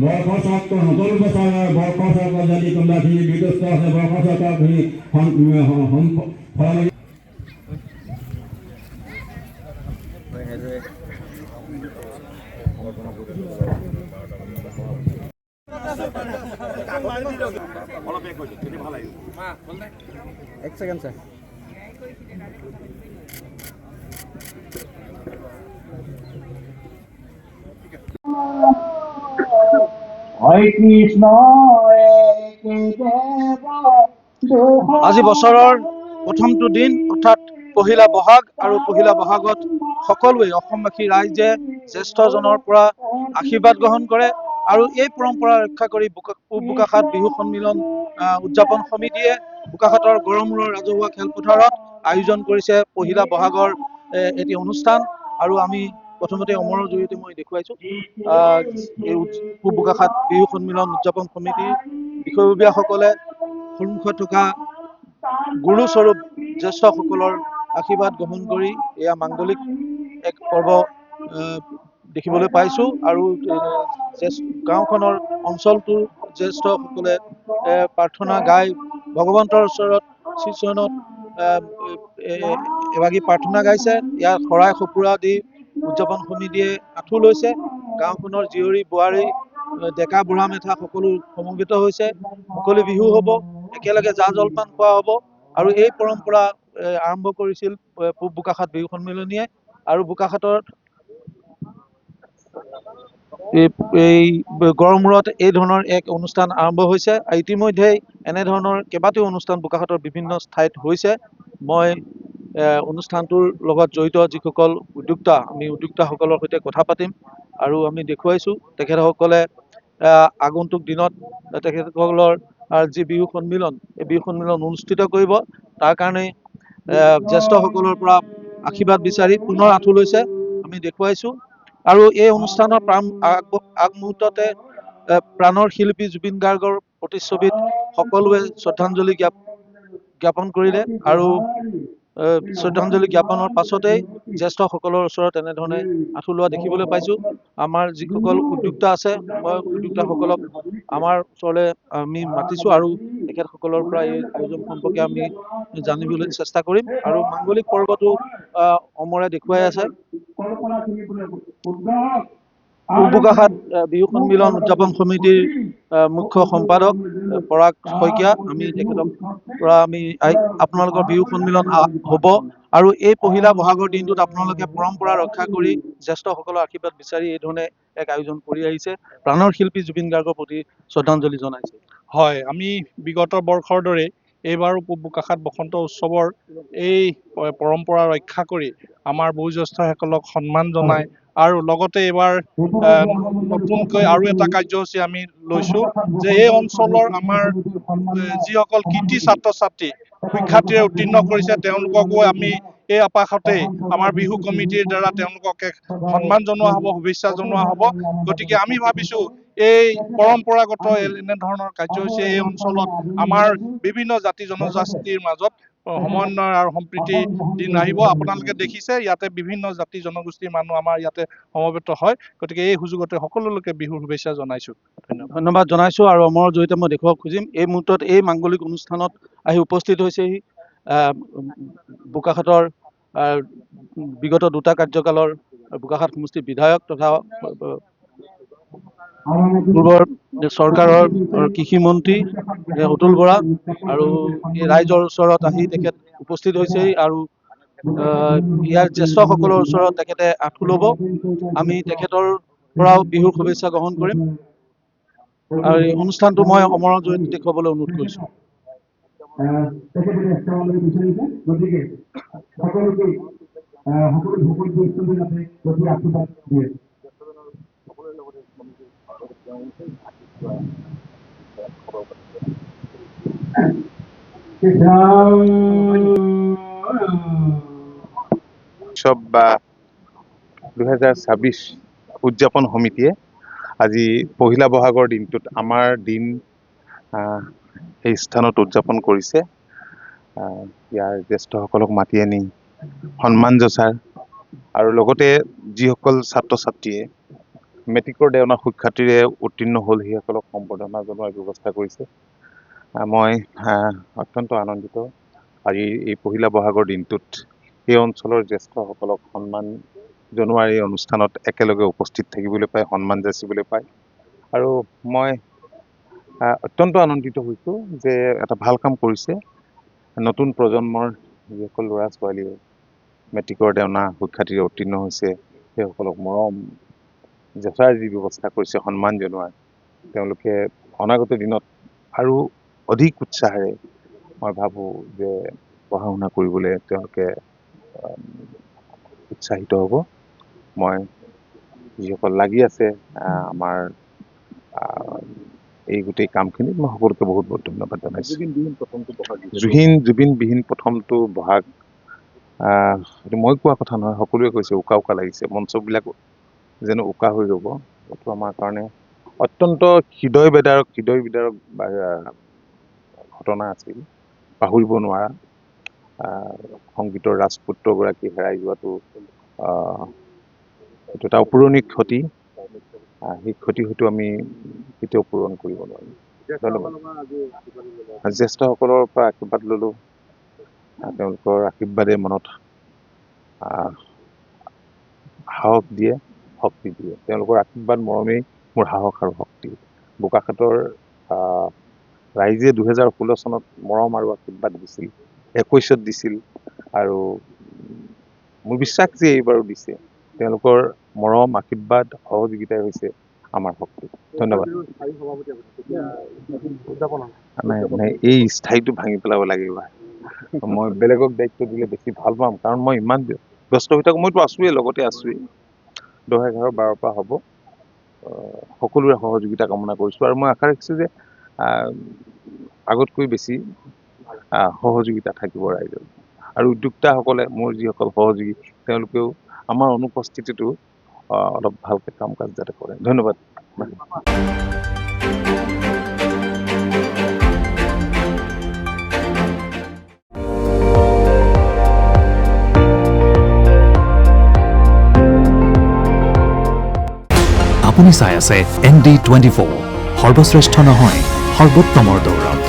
বৰ্ষচক্ৰ নতুন বছৰৰ বৰ্ষচক্ৰ যদি কোনোবাখিনি বিকষ্ট আছে বৰ্ষচক্ৰখিনি এক সেকেন্ড স্যাৰ আজি বছৰৰ প্ৰথমটো দিন অৰ্থাৎ পহিলা বহাগ আৰু পহিলা বহাগত সকলোৱে অসমবাসী ৰাইজে জ্যেষ্ঠজনৰ পৰা আশীৰ্বাদ গ্ৰহণ কৰে আৰু এই পৰম্পৰা ৰক্ষা কৰি পূব বোকাখাত বিহু সন্মিলন উদযাপন সমিতিয়ে বোকাখাতৰ গড়মূৰৰ ৰাজহুৱা খেলপথাৰত আয়োজন কৰিছে পহিলা বহাগৰ এটি অনুষ্ঠান আৰু আমি প্ৰথমতে অমৰৰ জৰিয়তে মই দেখুৱাইছোঁ এই পূব বোকাখাত বিহু সন্মিলন উদযাপন সমিতিৰ বিষয়ববীয়াসকলে সন্মুখত থকা গুৰুস্বৰূপ জ্যেষ্ঠসকলৰ আশীৰ্বাদ গ্ৰহণ কৰি এয়া মাংগলিক এক পৰ্ব দেখিবলৈ পাইছোঁ আৰু গাঁওখনৰ অঞ্চলটোৰ জ্যেষ্ঠসকলে প্ৰাৰ্থনা গাই ভগৱন্তৰ ওচৰত শ্ৰীচৰণত এভাগী প্ৰাৰ্থনা গাইছে। ইয়াৰ শৰাই সঁফুৰা দি উদযাপন সমিতিয়ে আঁঠু লৈছে। গাঁওখনৰ জীয়ৰী বোৱাৰী ডেকা বুঢ়া মেথা সকলো সমবেত হৈছে। মুকলি বিহু হ'ব, একেলগে জা জলপান খোৱা হ'ব আৰু এই পৰম্পৰা আৰম্ভ কৰিছিল পূব বোকাখাত বিহু সন্মিলনীয়ে আৰু বোকাখাতৰ এই গড়মূৰত এই ধৰণৰ এক অনুষ্ঠান আৰম্ভ হৈছে। ইতিমধ্যে এনেধৰণৰ কেইবাটাও অনুষ্ঠান বোকাখাতৰ বিভিন্ন ঠাইত হৈছে। মই অনুষ্ঠানটোৰ লগত জড়িত যিসকল উদ্যোক্তা, আমি উদ্যোক্তাসকলৰ সৈতে কথা পাতিম আৰু আমি দেখুৱাইছোঁ তেখেতসকলে আগন্তুক দিনত তেখেতসকলৰ যি বিহু সন্মিলন, এই বিহু সন্মিলন অনুষ্ঠিত কৰিব। তাৰ কাৰণে জ্যেষ্ঠসকলৰ পৰা আশীৰ্বাদ বিচাৰি পুনৰ আঁঠু লৈছে আমি দেখুৱাইছোঁ আৰু এই অনুষ্ঠানৰ আগমুহূৰ্ততে প্ৰাণৰ শিল্পী জুবিন গাৰ্গৰ প্ৰতিচ্ছবিত সকলোৱে শ্ৰদ্ধাঞ্জলি জ্ঞাপন কৰিলে আৰু শ্ৰদ্ধাঞ্জলি জ্ঞাপনৰ পাছতেই জ্যেষ্ঠসকলৰ ওচৰত এনেধৰণে আঁঠু লোৱা দেখিবলৈ পাইছোঁ। আমাৰ যিসকল উদ্যোক্তা আছে, মই উদ্যোক্তাসকলক আমাৰ ওচৰলৈ আমি মাতিছোঁ আৰু তেখেতসকলৰ পৰা এই আয়োজন সম্পৰ্কে আমি জানিবলৈ চেষ্টা কৰিম আৰু মাংগলিক পৰ্বটো অমৰে দেখুৱাই আছে। পূব বোকাখাত বিহু সন্মিলন উদযাপন সমিতিৰ মুখ্য সম্পাদক পৰাগ শইকীয়া, আমি তেখেতক পৰা আপোনালোকৰ বিহু সন্মিলন হ'ব আৰু এই পহিলা বহাগৰ দিনটোত আপোনালোকে পৰম্পৰা ৰক্ষা কৰি জ্যেষ্ঠসকলৰ আশীৰ্বাদ বিচাৰি এই ধৰণে এক আয়োজন কৰি আহিছে। প্ৰাণৰ শিল্পী জুবিন গাৰ্গৰ প্ৰতি শ্ৰদ্ধাঞ্জলি জনাইছে। হয়, আমি বিগত বৰ্ষৰ দৰে এইবাৰো পূব বোকাখাত বসন্ত উৎসৱৰ এই পৰম্পৰা ৰক্ষা কৰি আমাৰ বয়োজ্যেষ্ঠসকলক সন্মান জনাই আৰু লগতে এইবাৰ নতুনকৈ আৰু এটা কাৰ্যসূচী আমি লৈছোঁ যে এই অঞ্চলৰ আমাৰ যিসকল কৃতি ছাত্ৰ ছাত্ৰী শিক্ষাৰ্থীৰে উত্তীৰ্ণ কৰিছে তেওঁলোককো আমি এই আপাষতেই আমাৰ বিহু কমিটিৰ দ্বাৰা তেওঁলোকক এক সন্মান জনোৱা হ'ব, শুভেচ্ছা জনোৱা হ'ব। গতিকে আমি ভাবিছোঁ এই পৰম্পৰাগত এনেধৰণৰ কাৰ্যসূচী এই অঞ্চলত আমাৰ বিভিন্ন জাতি জনজাতিৰ মাজত সমন্বয় আৰু সম্প্ৰীতি দিন আহিব। আপোনালোকে দেখিছে ইয়াতে বিভিন্ন জাতি জনগোষ্ঠীৰ মানুহ আমাৰ ইয়াতে সমবেত হয়। গতিকে এই সুযোগতে সকলোকে বিহুৰ শুভেচ্ছা জনাইছোঁ। ধন্যবাদ জনাইছোঁ আৰু অমৰৰ জৰিয়তে মই দেখুৱাব খুজিম এই মুহূৰ্তত এই মাংগলিক অনুষ্ঠানত আহি উপস্থিত হৈছেহি বোকাখাতৰ বিগত দুটা কাৰ্যকালৰ বোকাখাত সমষ্টিৰ বিধায়ক তথা পূৰ্বৰ চৰকাৰৰ কৃষি মন্ত্ৰী অতুল বৰা আৰু এই ৰাইজৰ ওচৰত আহি তেখেত উপস্থিত হৈছেহি আৰু ইয়াৰ জ্যেষ্ঠসকলৰ ওচৰত তেখেতে আঁঠু ল'ব। আমি তেখেতৰ পৰাও বিহুৰ শুভেচ্ছা গ্ৰহণ কৰিম আৰু এই অনুষ্ঠানটো মই অমৰৰ জৰিয়তে দেখুৱাবলৈ অনুৰোধ কৰিছোঁ। তেখেতে সেৱালৈ বিচাৰিছে, গতিকে সকলোকে সকলো ভকত বৈষ্ণৱে যাতে প্ৰতি আশীৰ্বাদ দিয়ে। উৎসৱ বা 2026 উদযাপন সমিতিয়ে আজি পহিলা বহাগৰ দিনটোত আমাৰ দিন এই স্থানত উদযাপন কৰিছে। ইয়াৰ জ্যেষ্ঠসকলক মাতি আনি সন্মান যচাৰ আৰু লগতে যিসকল ছাত্ৰ ছাত্ৰীয়ে মেট্ৰিকৰ দেওনা সুখ্যাতিৰে উত্তীৰ্ণ হ'ল সেইসকলক সম্বৰ্ধনা জনোৱাৰ ব্যৱস্থা কৰিছে। মই অত্যন্ত আনন্দিত আজি এই পহিলা বহাগৰ দিনটোত এই অঞ্চলৰ জ্যেষ্ঠসকলক সন্মান জনোৱাৰ এই অনুষ্ঠানত একেলগে উপস্থিত থাকিবলৈ পাই, সন্মান যাচিবলৈ পাই আৰু মই অত্যন্ত আনন্দিত হৈছোঁ যে এটা ভাল কাম কৰিছে। নতুন প্ৰজন্মৰ যিসকল ল'ৰা ছোৱালীয়ে মেট্ৰিকৰ দেওনা সুখ্যাতিৰে উত্তীৰ্ণ হৈছে সেইসকলক মৰম যচাৰ যি ব্যৱস্থা কৰিছে, সন্মান জনোৱাৰ, তেওঁলোকে অনাগত দিনত আৰু অধিক উৎসাহেৰে মই ভাবোঁ যে পঢ়া শুনা কৰিবলৈ তেওঁলোকে উৎসাহিত হ'ব। মই যিসকল লাগি আছে আমাৰ এই গোটেই কামখিনিত মই সকলোকে বহুত বহুত ধন্যবাদ জনাইছোঁ। জুবিনবিহীন প্ৰথমটো বহাগ এইটো মই কোৱা কথা নহয়, সকলোৱে কৈছে উকা উকা লাগিছে, মঞ্চবিলাক যেন উকা হৈ ৰ'ব। এইটো আমাৰ কাৰণে অত্যন্ত হৃদয় বিদাৰক ঘটনা আছিল, পাহৰিব নোৱাৰা। সংগীতৰ ৰাজপুত্ৰগৰাকী হেৰাই যোৱাটো এইটো এটা অপূৰণীয় ক্ষতি। সেই ক্ষতি হয়তো আমি কেতিয়াও পূৰণ কৰিব নোৱাৰিম। ধন্যবাদ। জ্যেষ্ঠসকলৰ পৰা আশীৰ্বাদ ল'লোঁ। তেওঁলোকৰ আশীৰ্বাদে মনত সাহস দিয়ে, শক্তি দিয়ে। তেওঁলোকৰ আশীৰ্বাদ মৰমেই মোৰ সাহস আৰু শক্তি। বোকাখাতৰ ৰাইজে 2016 চনত মৰম আৰু আশীৰ্বাদ দিছিল, 21ত দিছিল আৰু মোৰ বিশ্বাস যে এইবাৰো দিছে। তেওঁলোকৰ মৰম, আশীৰ্বাদ, সহযোগিতাই হৈছে আমাৰ শক্তি। ধন্যবাদ। নাই, এই স্থায়ীটো ভাঙি পেলাব লাগিব। মই বেলেগক দায়িত্ব দিলে বেছি ভাল পাম, কাৰণ মই ইমান ব্যস্ত হৈ থাকোঁ। মইতো আছোৱেই, লগতে আছোৱেই। 10-11-12 পৰা হ'ব। সকলোৰে সহযোগিতা কামনা কৰিছোঁ আৰু মই আশা ৰাখিছোঁ যে আগতকৈ বেছি সহযোগিতা থাকিব ৰাইজৰ। আৰু উদ্যোক্তাসকলে, মোৰ যিসকল সহযোগী, তেওঁলোকেও আমাৰ অনুপস্থিতিটো অলপ ভালকৈ কাম কাজ যাতে কৰে। ধন্যবাদ। আপুনি চাই আছে ND24, সৰ্বশ্ৰেষ্ঠ নহয়, সৰ্বোত্তমৰ দৌৰত।